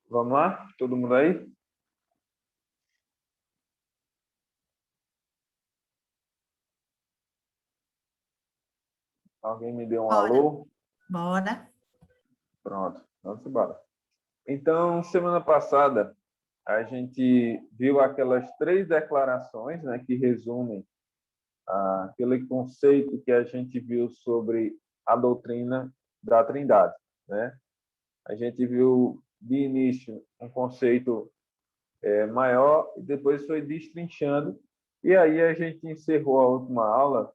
Vamos lá? Todo mundo aí? Alguém me deu um Bora. alô? Bora. Pronto, vamos embora. Então, semana passada, a gente viu aquelas três declarações, né, que resumem aquele conceito que a gente viu sobre a doutrina da Trindade, né? A gente viu de início um conceito maior e depois foi destrinchando. E aí a gente encerrou a última aula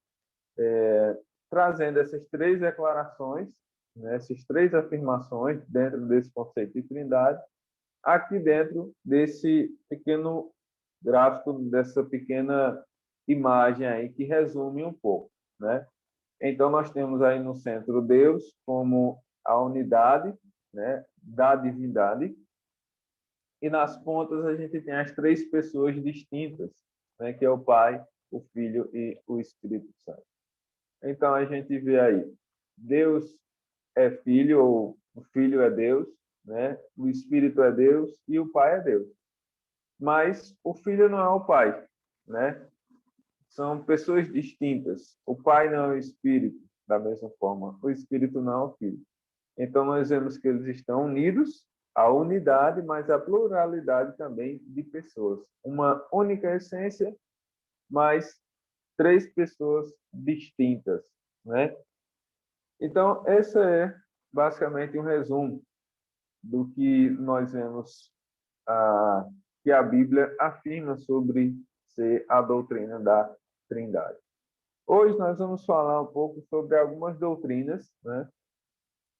trazendo essas três declarações, né, essas três afirmações dentro desse conceito de Trindade, aqui dentro desse pequeno gráfico, dessa pequena imagem aí que resume um pouco, né? Então nós temos aí no centro Deus como a unidade, né, da divindade, e nas pontas a gente tem as três pessoas distintas, né, que é o Pai, o Filho e o Espírito Santo. Então a gente vê aí, Deus é Filho, ou o Filho é Deus, né? O Espírito é Deus e o Pai é Deus. Mas o Filho não é o Pai, né? São pessoas distintas. O Pai não é o Espírito, da mesma forma. O Espírito não é o Filho. Então nós vemos que eles estão unidos, a unidade, mas a pluralidade também de pessoas. Uma única essência, mas três pessoas distintas, né? Então, esse é basicamente um resumo do que nós vemos que a Bíblia afirma sobre ser a doutrina da Trindade. Hoje nós vamos falar um pouco sobre algumas doutrinas, né,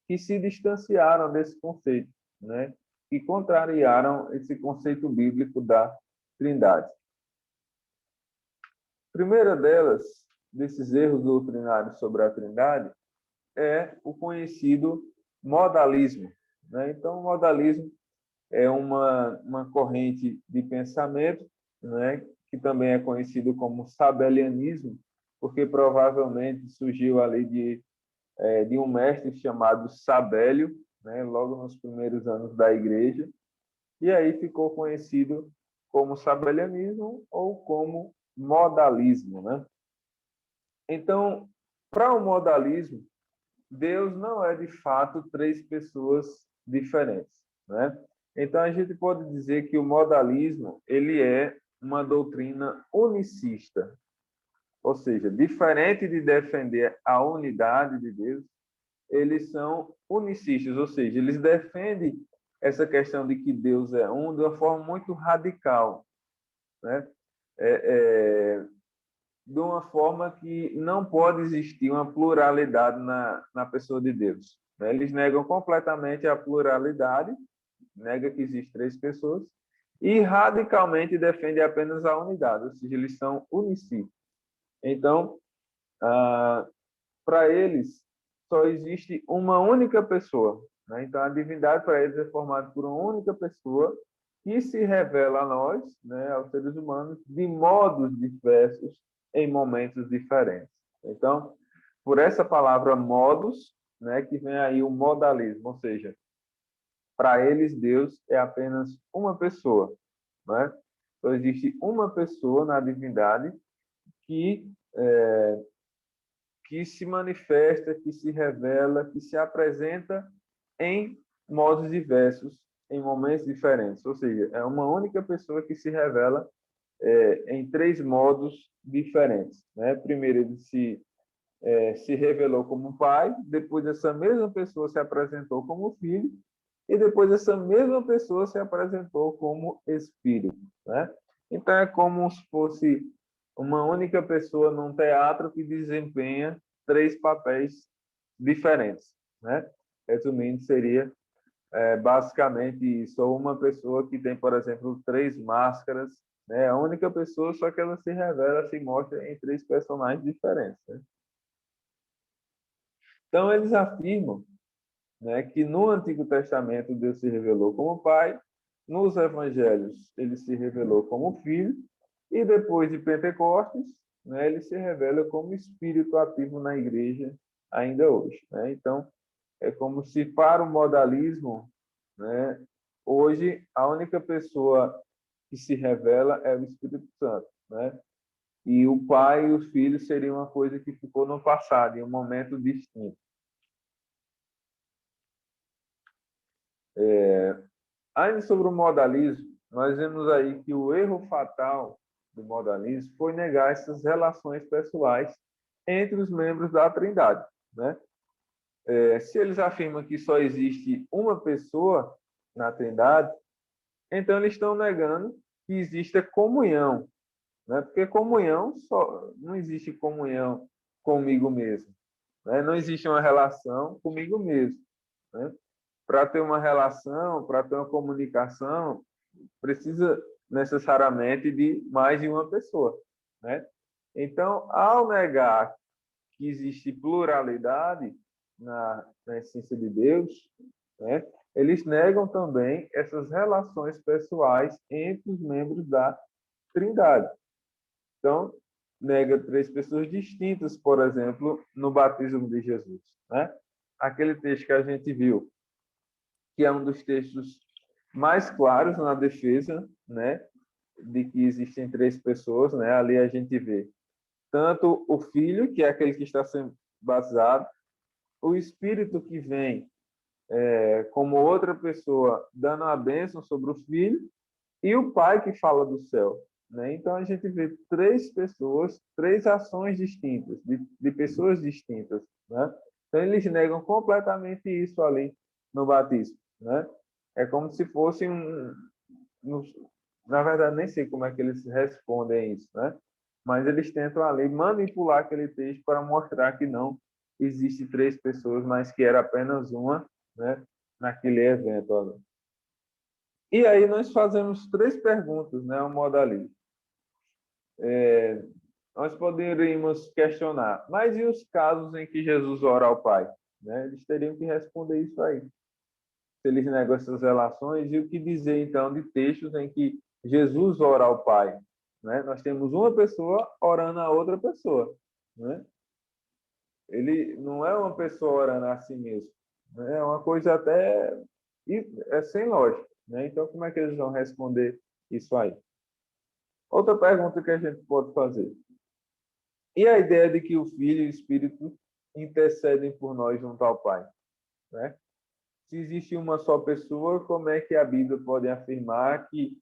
que se distanciaram desse conceito, né, que contrariaram esse conceito bíblico da Trindade. A primeira delas, desses erros doutrinários sobre a Trindade, é o conhecido modalismo, né? Então, o modalismo é uma corrente de pensamento, né, que também é conhecido como sabelianismo, porque provavelmente surgiu ali de um mestre chamado Sabélio, né, logo nos primeiros anos da igreja, e aí ficou conhecido como sabelianismo ou como modalismo, né? Então, para o modalismo, Deus não é de fato três pessoas diferentes, né? Então a gente pode dizer que o modalismo ele é uma doutrina unicista, ou seja, diferente de defender a unidade de Deus, eles são unicistas, ou seja, eles defendem essa questão de que Deus é um de uma forma muito radical, né? É, de uma forma que não pode existir uma pluralidade na pessoa de Deus, né? Eles negam completamente a pluralidade, nega que existem três pessoas, e radicalmente defendem apenas a unidade, ou seja, eles são unici. Então, para eles, só existe uma única pessoa, né? Então, a divindade para eles é formada por uma única pessoa que se revela a nós, né, aos seres humanos, de modos diversos, em momentos diferentes. Então, por essa palavra modos, né, que vem aí o modalismo, ou seja, para eles Deus é apenas uma pessoa, né? Então, existe uma pessoa na divindade que que se manifesta, que se revela, que se apresenta em modos diversos, em momentos diferentes. Ou seja, é uma única pessoa que se revela em três modos diferentes, né? Primeiro, ele se revelou como pai, depois essa mesma pessoa se apresentou como filho, e depois essa mesma pessoa se apresentou como espírito, né? Então é como se fosse uma única pessoa num teatro que desempenha três papéis diferentes, né? Resumindo, seria basicamente isso, ou uma pessoa que tem, por exemplo, três máscaras, né? A única pessoa, só que ela se revela, se mostra em três personagens diferentes, né? Então eles afirmam, né, que no Antigo Testamento Deus se revelou como Pai, nos Evangelhos ele se revelou como Filho, e depois de Pentecostes, né, ele se revela como Espírito ativo na igreja ainda hoje, né? Então, é como se para o modalismo, né, hoje, a única pessoa que se revela é o Espírito Santo, né? E o Pai e o Filho seria uma coisa que ficou no passado, em um momento distinto. Ainda sobre o modalismo, nós vemos aí que o erro fatal do modalismo foi negar essas relações pessoais entre os membros da Trindade, né? Se eles afirmam que só existe uma pessoa na Trindade, então eles estão negando que exista comunhão, né? Porque comunhão só não existe comunhão comigo mesmo, né? Não existe uma relação comigo mesmo, né? Para ter uma relação, para ter uma comunicação, precisa necessariamente de mais de uma pessoa, né? Então, ao negar que existe pluralidade na essência de Deus, né? Eles negam também essas relações pessoais entre os membros da Trindade. Então, nega três pessoas distintas, por exemplo, no batismo de Jesus, né? Aquele texto que a gente viu, que é um dos textos mais claros na defesa, né, de que existem três pessoas, né? Ali a gente vê tanto o Filho, que é aquele que está sendo batizado, o Espírito que vem como outra pessoa dando a bênção sobre o Filho e o Pai que fala do céu, né? Então a gente vê três pessoas, três ações distintas, de pessoas distintas, né? Então eles negam completamente isso ali no batismo, né? É como se fosse na verdade nem sei como é que eles respondem isso, né? Mas eles tentam ali manipular aquele texto para mostrar que não existe três pessoas, mas que era apenas uma, né? Naquele evento ali. E aí nós fazemos três perguntas, né, ao modalismo. Nós poderíamos questionar, mas e os casos em que Jesus ora ao Pai? Né? Eles teriam que responder isso aí. Se eles negam essas relações, e o que dizer, então, de textos em que Jesus ora ao Pai? Né? Nós temos uma pessoa orando a outra pessoa. Né? Ele não é uma pessoa orando a si mesmo. Né? É uma coisa até... é sem lógica. Né? Então, como é que eles vão responder isso aí? Outra pergunta que a gente pode fazer. E a ideia de que o Filho e o Espírito intercedem por nós junto ao Pai? Né? Se existe uma só pessoa, como é que a Bíblia pode afirmar que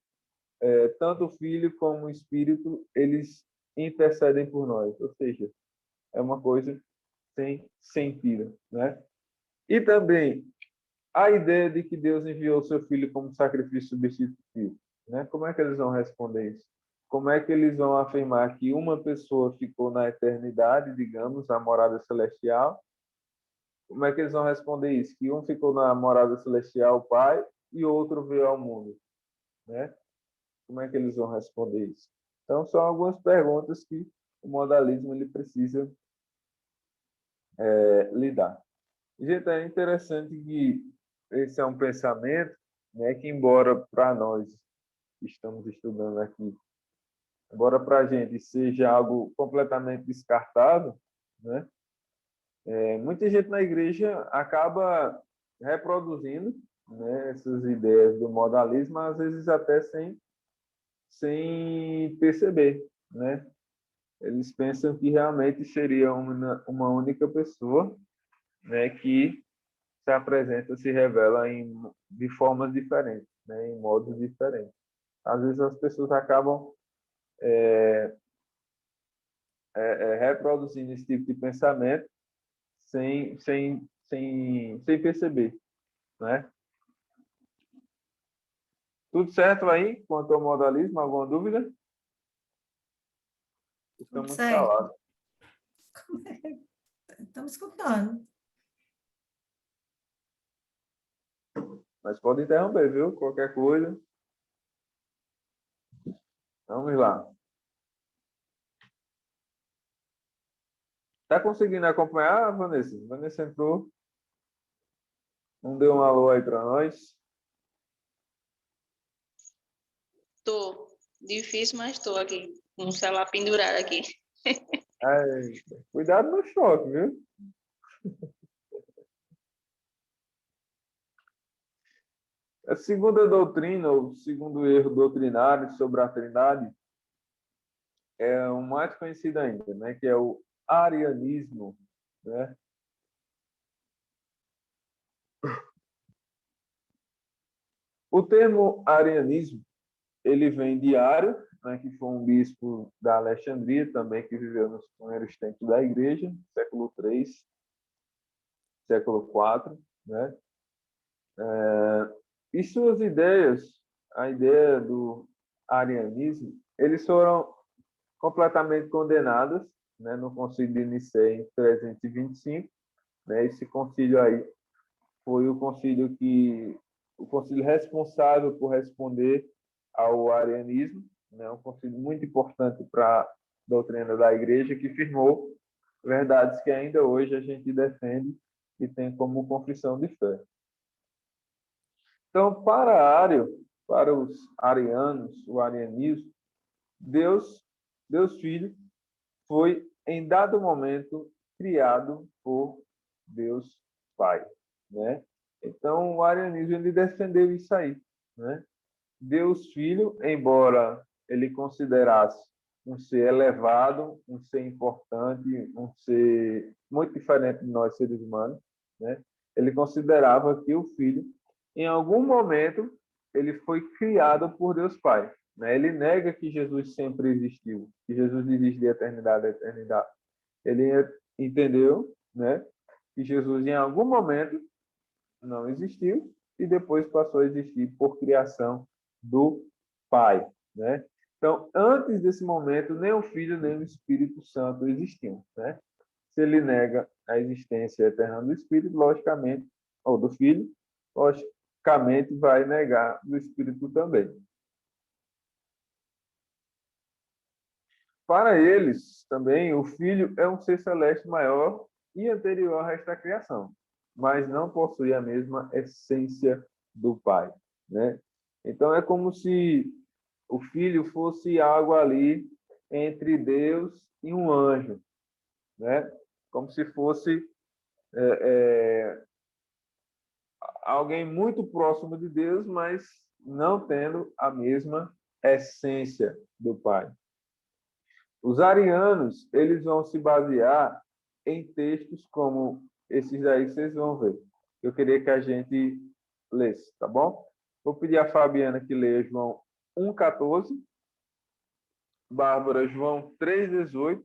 tanto o Filho como o Espírito, eles intercedem por nós? Ou seja, é uma coisa sem sentido. Né? E também a ideia de que Deus enviou o seu Filho como sacrifício substitutivo. Né? Como é que eles vão responder isso? Como é que eles vão afirmar que uma pessoa ficou na eternidade, digamos, na morada celestial? Como é que eles vão responder isso? Que um ficou na morada celestial, o Pai, e outro veio ao mundo, né? Como é que eles vão responder isso? Então, são algumas perguntas que o modalismo ele precisa lidar. Gente, é interessante que esse é um pensamento, né, que embora para nós que estamos estudando aqui, embora para a gente seja algo completamente descartável, né? Muita gente na igreja acaba reproduzindo, né, essas ideias do modalismo, às vezes até sem perceber, né? Eles pensam que realmente seria uma única pessoa, né, que se apresenta, se revela de formas diferentes, né, em modos diferentes. Às vezes as pessoas acabam reproduzindo esse tipo de pensamento sem perceber, né? Tudo certo aí quanto ao modalismo? Alguma dúvida? Estou Tudo muito certo. calado. Estamos escutando. Mas pode interromper, viu? Qualquer coisa. Vamos lá. Tá conseguindo acompanhar, Vanessa? Vanessa entrou. Não deu um alô aí para nós. Tô. Difícil, mas tô aqui. Com o celular pendurado aqui. Cuidado no choque, viu? A segunda doutrina, ou segundo erro doutrinário sobre a Trindade, é o mais conhecido ainda, né? Que é o arianismo, né? O termo arianismo, ele vem de Ario, né, que foi um bispo da Alexandria também, que viveu nos primeiros tempos da igreja, século III, século IV, né? E suas ideias, a ideia do arianismo, eles foram completamente condenadas, né, no Concílio de Nicéia em 325, né? Esse concílio aí foi o concílio responsável por responder ao arianismo, né? Um concílio muito importante para a doutrina da igreja, que firmou verdades que ainda hoje a gente defende e tem como confissão de fé. Então, para os arianos, o arianismo, Deus Filho foi, em dado momento, criado por Deus Pai, né? Então, o arianismo ele defendeu isso aí, né? Deus Filho, embora ele considerasse um ser elevado, um ser importante, um ser muito diferente de nós seres humanos, né? Ele considerava que o Filho, em algum momento, ele foi criado por Deus Pai, né? Ele nega que Jesus sempre existiu, que Jesus existe de eternidade a eternidade. Ele entendeu, né, que Jesus em algum momento não existiu e depois passou a existir por criação do Pai, né? Então, antes desse momento, nem o Filho nem o Espírito Santo existiam, né? Se ele nega a existência eterna do Espírito, logicamente, ou do Filho, logicamente vai negar do Espírito também. Para eles, também, o Filho é um ser celeste maior e anterior ao resto da criação, mas não possui a mesma essência do Pai, né? Então, é como se o Filho fosse algo ali entre Deus e um anjo, né? Como se fosse alguém muito próximo de Deus, mas não tendo a mesma essência do Pai. Os arianos, eles vão se basear em textos como esses daí que vocês vão ver. Eu queria que a gente lesse, tá bom? Vou pedir a Fabiana que leia João 1,14, Bárbara João 3,18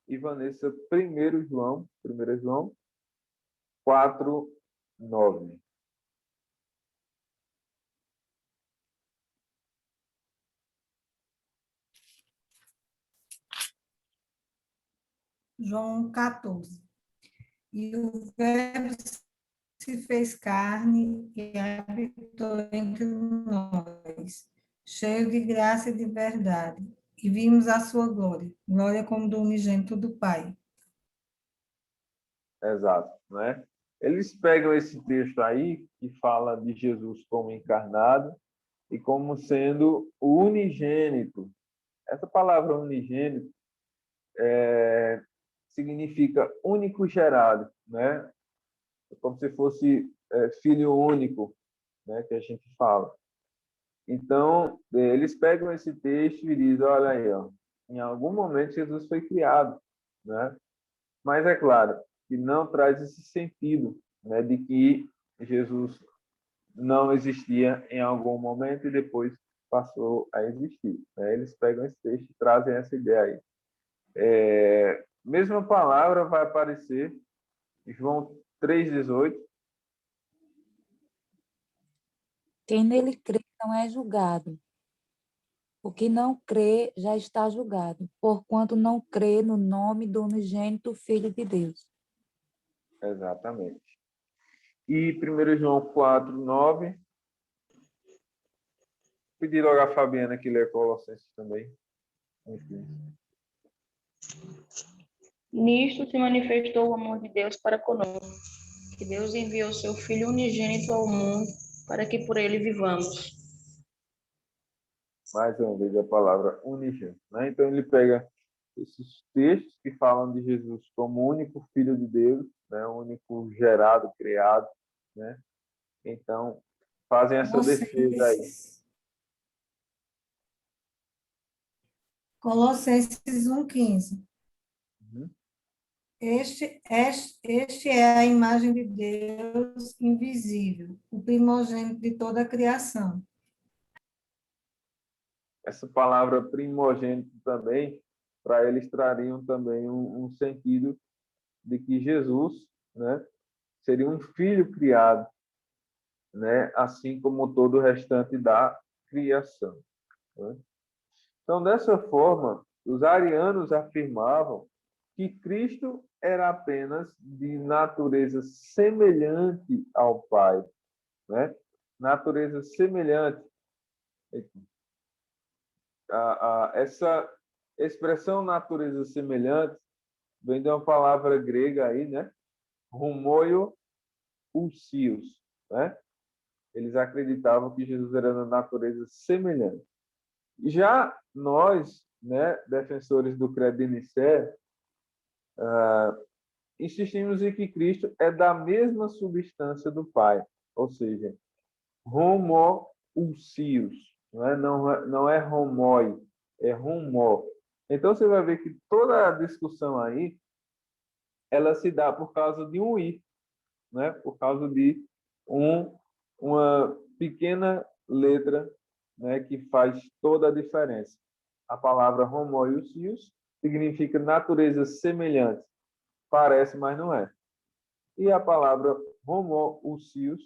e Vanessa 1 João 4,9. João 14. E o Verbo se fez carne e habitou entre nós, cheio de graça e de verdade. E vimos a sua glória, glória como do unigênito do Pai. Exato, né? Eles pegam esse texto aí que fala de Jesus como encarnado e como sendo o unigênito. Essa palavra unigênito significa único gerado, né? É como se fosse filho único, né? Que a gente fala. Então, eles pegam esse texto e dizem, olha aí, ó, em algum momento Jesus foi criado, né? Mas é claro que não traz esse sentido, né, de que Jesus não existia em algum momento e depois passou a existir, né? Eles pegam esse texto e trazem essa ideia aí. Mesma palavra vai aparecer em João 3,18. Quem nele crê não é julgado. O que não crê já está julgado, porquanto não crê no nome do unigênito Filho de Deus. Exatamente. E 1 João 4,9. Pedir logo a Fabiana que lê Colossenses também. Enfim. Nisto se manifestou o amor de Deus para conosco, que Deus enviou seu Filho unigênito ao mundo para que por ele vivamos. Mais uma vez a palavra unigênito, né? Então ele pega esses textos que falam de Jesus como o único Filho de Deus, né? O único gerado, criado, né? Então fazem essa defesa aí. Colossenses 1,15. Uhum. Este é a imagem de Deus invisível, o primogênito de toda a criação. Essa palavra primogênito também, para eles trariam também um sentido de que Jesus, né, seria um filho criado, né, assim como todo o restante da criação. Né? Então, dessa forma, os arianos afirmavam que Cristo era apenas de natureza semelhante ao Pai, né? Natureza semelhante. Essa expressão natureza semelhante vem de uma palavra grega aí, né? Homoio ousios, né? Eles acreditavam que Jesus era da natureza semelhante. Já nós, né, defensores do credo de Nicé, insistimos em que Cristo é da mesma substância do Pai, ou seja, homoousios, não é homoi, é homo. Então você vai ver que toda a discussão aí, ela se dá por causa de um i, né? Por causa de uma pequena letra, né, que faz toda a diferença. A palavra homoousios significa natureza semelhante. Parece, mas não é. E a palavra homoousios,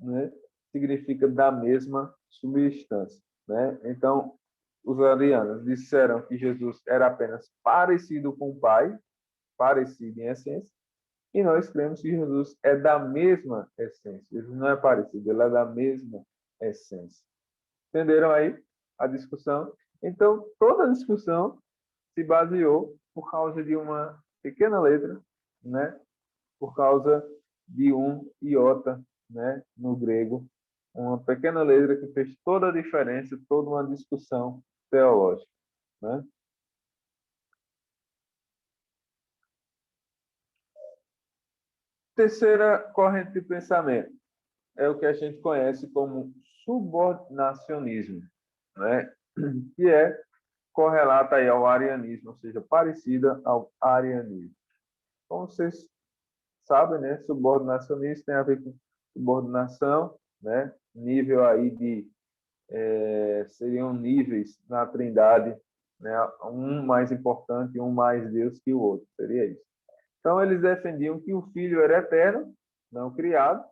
né, significa da mesma substância, né? Então, os arianos disseram que Jesus era apenas parecido com o Pai, parecido em essência, e nós cremos que Jesus é da mesma essência. Jesus não é parecido, ele é da mesma essência. Entenderam aí a discussão? Então, toda a discussão se baseou por causa de uma pequena letra, né? Por causa de um iota, né? No grego, uma pequena letra que fez toda a diferença, toda uma discussão teológica, né? Terceira corrente de pensamento é o que a gente conhece como subordinacionismo, né? Que é correlata aí ao arianismo, ou seja, parecida ao arianismo. Como vocês sabem, né? Subordinacionismo tem a ver com subordinação, né? Nível aí de seriam níveis na Trindade, né? Um mais importante e um mais Deus que o outro, seria isso. Então eles defendiam que o Filho era eterno, não criado,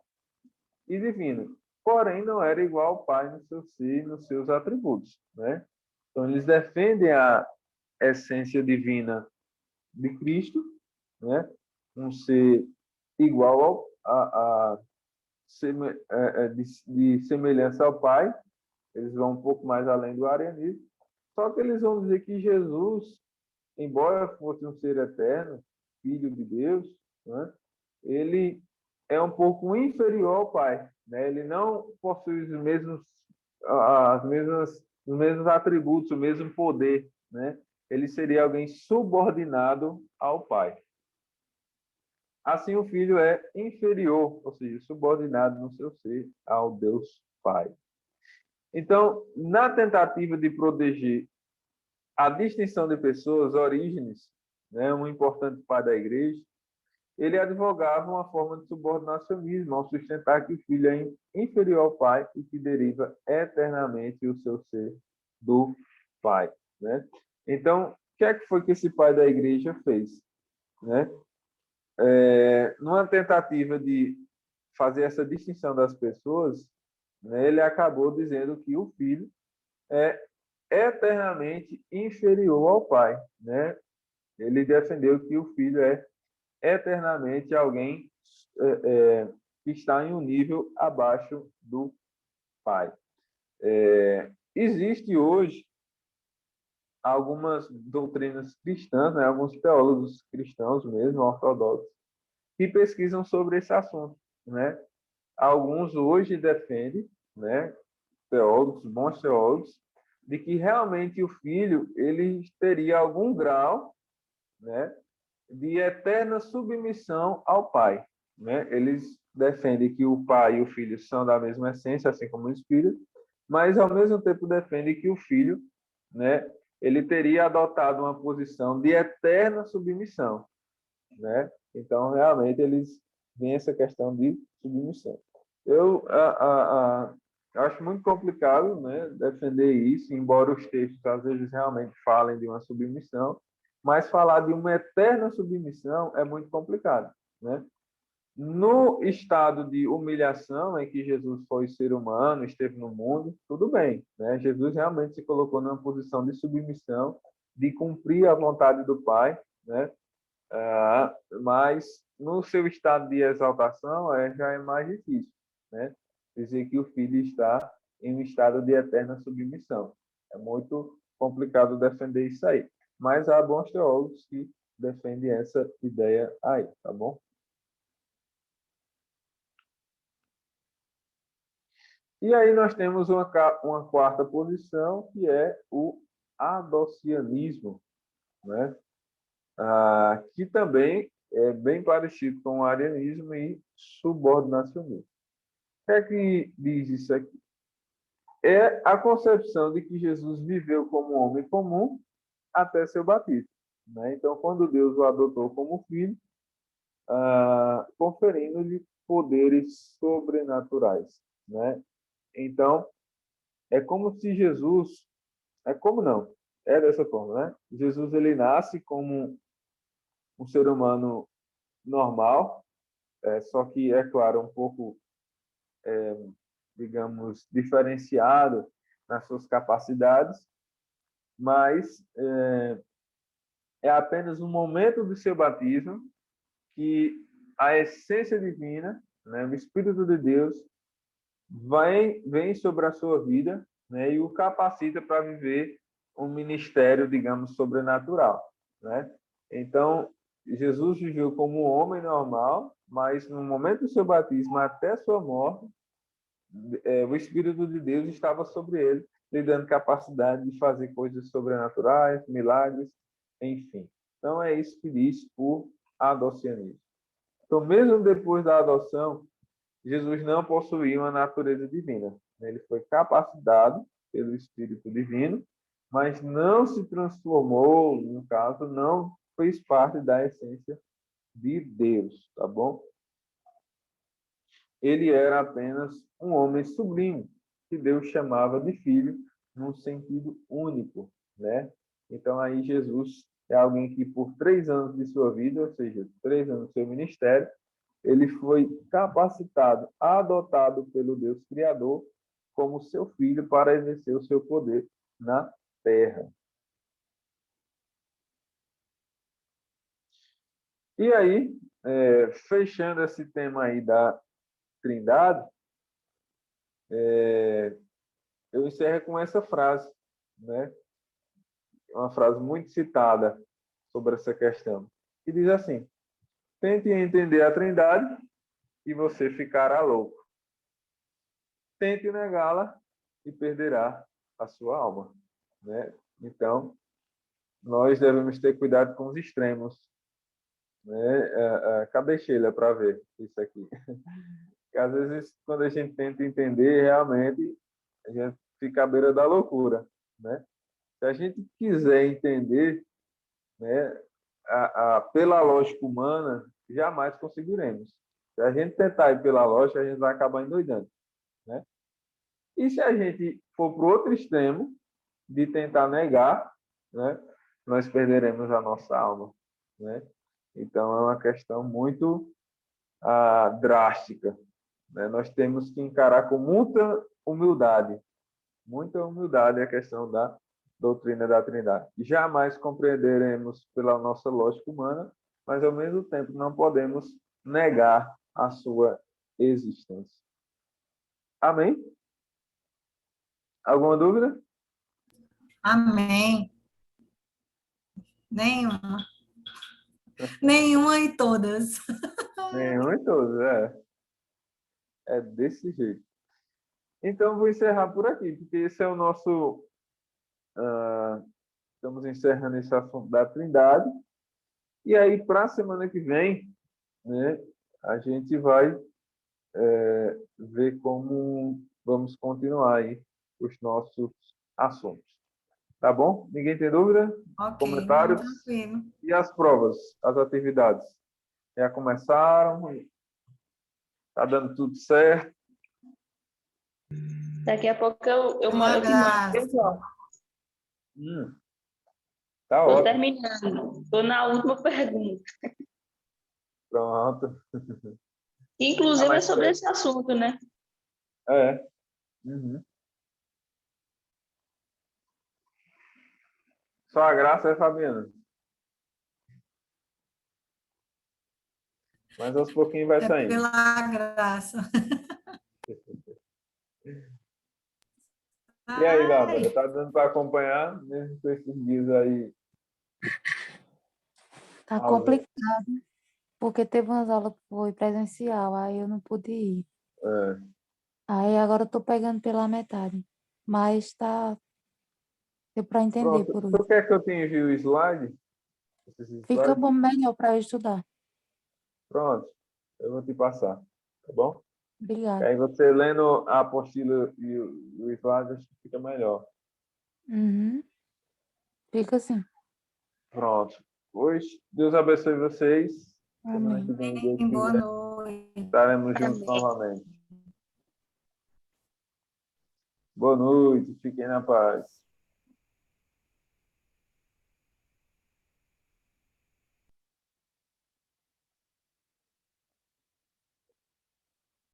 e divino, porém não era igual ao Pai no seu ser e nos seus atributos, né? Então eles defendem a essência divina de Cristo, né? Um ser igual de semelhança ao Pai. Eles vão um pouco mais além do arianismo. Só que eles vão dizer que Jesus, embora fosse um ser eterno, filho de Deus, né? Ele é um pouco inferior ao Pai, né? Ele não possui os mesmos atributos, o mesmo poder, né? Ele seria alguém subordinado ao Pai. Assim, o Filho é inferior, ou seja, subordinado no seu ser ao Deus Pai. Então, na tentativa de proteger a distinção de pessoas, Orígenes, né, um importante pai da igreja, ele advogava uma forma de subordinacionismo ao sustentar que o filho é inferior ao pai e que deriva eternamente o seu ser do pai, né? Então, o que é que foi que esse pai da igreja fez, né? Numa tentativa de fazer essa distinção das pessoas, né, ele acabou dizendo que o filho é eternamente inferior ao pai, né? Ele defendeu que o filho é eternamente alguém que está em um nível abaixo do pai. Existe hoje algumas doutrinas cristãs, né, alguns teólogos cristãos mesmo, ortodoxos, que pesquisam sobre esse assunto, né? Alguns hoje defendem, né, teólogos, bons teólogos, de que realmente o filho ele teria algum grau, né, de eterna submissão ao pai, né? Eles defendem que o Pai e o Filho são da mesma essência, assim como o Espírito, mas ao mesmo tempo defendem que o Filho, né, ele teria adotado uma posição de eterna submissão, né? Então, realmente, eles veem essa questão de submissão. Eu acho muito complicado, né, defender isso, embora os textos às vezes realmente falem de uma submissão, mas falar de uma eterna submissão é muito complicado, né? No estado de humilhação em que Jesus foi ser humano, esteve no mundo, tudo bem, né? Jesus realmente se colocou numa posição de submissão, de cumprir a vontade do Pai, né? Mas no seu estado de exaltação já é mais difícil, né? Dizer que o Filho está em um estado de eterna submissão. É muito complicado defender isso aí. Mas há bons teólogos que defendem essa ideia aí, tá bom? E aí nós temos uma quarta posição, que é o adocianismo, né? Que também é bem parecido com o arianismo e subordinacionismo. O que é que diz isso aqui? É a concepção de que Jesus viveu como homem comum até seu batismo, né? Então, quando Deus o adotou como filho, conferindo-lhe poderes sobrenaturais, né? Então, é como se Jesus... É como não? É dessa forma, né? Jesus, ele nasce como um ser humano normal, só que, é claro, um pouco, digamos, diferenciado nas suas capacidades, mas é apenas um momento do seu batismo que a essência divina, né, o Espírito de Deus, vem sobre a sua vida, né, e o capacita para viver um ministério, digamos, sobrenatural, né? Então, Jesus viveu como um homem normal, mas no momento do seu batismo até sua morte, o Espírito de Deus estava sobre ele, lhe dando capacidade de fazer coisas sobrenaturais, milagres, enfim. Então, é isso que diz o adocianismo. Então, mesmo depois da adoção, Jesus não possuía uma natureza divina. Ele foi capacitado pelo Espírito Divino, mas não se transformou, no caso, não fez parte da essência de Deus, tá bom? Ele era apenas um homem sublime, que Deus chamava de filho, num sentido único, né? Então, aí Jesus é alguém que, por 3 anos de sua vida, ou seja, 3 anos do seu ministério, ele foi capacitado, adotado pelo Deus Criador como seu filho para exercer o seu poder na terra. E aí, fechando esse tema aí da Trindade, eu encerro com essa frase, né? Uma frase muito citada sobre essa questão, que diz assim: tente entender a Trindade e você ficará louco. Tente negá-la e perderá a sua alma, né? Então, nós devemos ter cuidado com os extremos, né? Cadê Sheila para ver isso aqui? Porque, às vezes, quando a gente tenta entender, realmente, a gente fica à beira da loucura, né? Se a gente quiser entender, né, pela lógica humana, jamais conseguiremos. Se a gente tentar ir pela lógica, a gente vai acabar endoidando, né? E se a gente for para o outro extremo, de tentar negar, né, nós perderemos a nossa alma, né? Então, é uma questão muito drástica, né? Nós temos que encarar com muita humildade a questão da doutrina da Trindade. Jamais compreenderemos pela nossa lógica humana, mas, ao mesmo tempo, não podemos negar a sua existência. Amém? Alguma dúvida? Amém. Nenhuma. Nenhuma e todas. Nenhum e todos, é desse jeito. Então, vou encerrar por aqui, porque esse é o nosso... estamos encerrando esse assunto da Trindade. E aí, para a semana que vem, né, a gente vai ver como vamos continuar aí os nossos assuntos. Tá bom? Ninguém tem dúvida? Ok, Comentários? tranquilo. E as provas, as atividades? Já começaram? Tá dando tudo certo? Daqui a pouco eu te Um mando abraço. pessoal. Tá Estou ótimo. terminando. Estou na última pergunta. Pronto. Inclusive é mas sobre esse assunto, né? É. Uhum. Só a graça é, Fabiana? Mas aos pouquinhos vai É saindo. pela graça. E aí, Ai, Bárbara, tá dando para acompanhar, mesmo com esses dias aí? Tá ausente? complicado, porque teve umas aulas que foi presencial, aí eu não pude ir. É. Aí agora eu tô pegando pela metade. Mas deu para entender Pronto. por Tu hoje. quer que eu te envie o slide? Esses Fica slides? bom, melhor para eu estudar. Pronto. Eu vou te passar. Tá bom? E Obrigada. aí você lendo a apostila e o slide, acho que fica melhor. Uhum. Fica assim. Pronto. Hoje, Deus abençoe vocês. Semana que Amém. vem, Deus boa quiser, noite. estaremos juntos Amém. novamente. Boa noite. Fiquem na paz.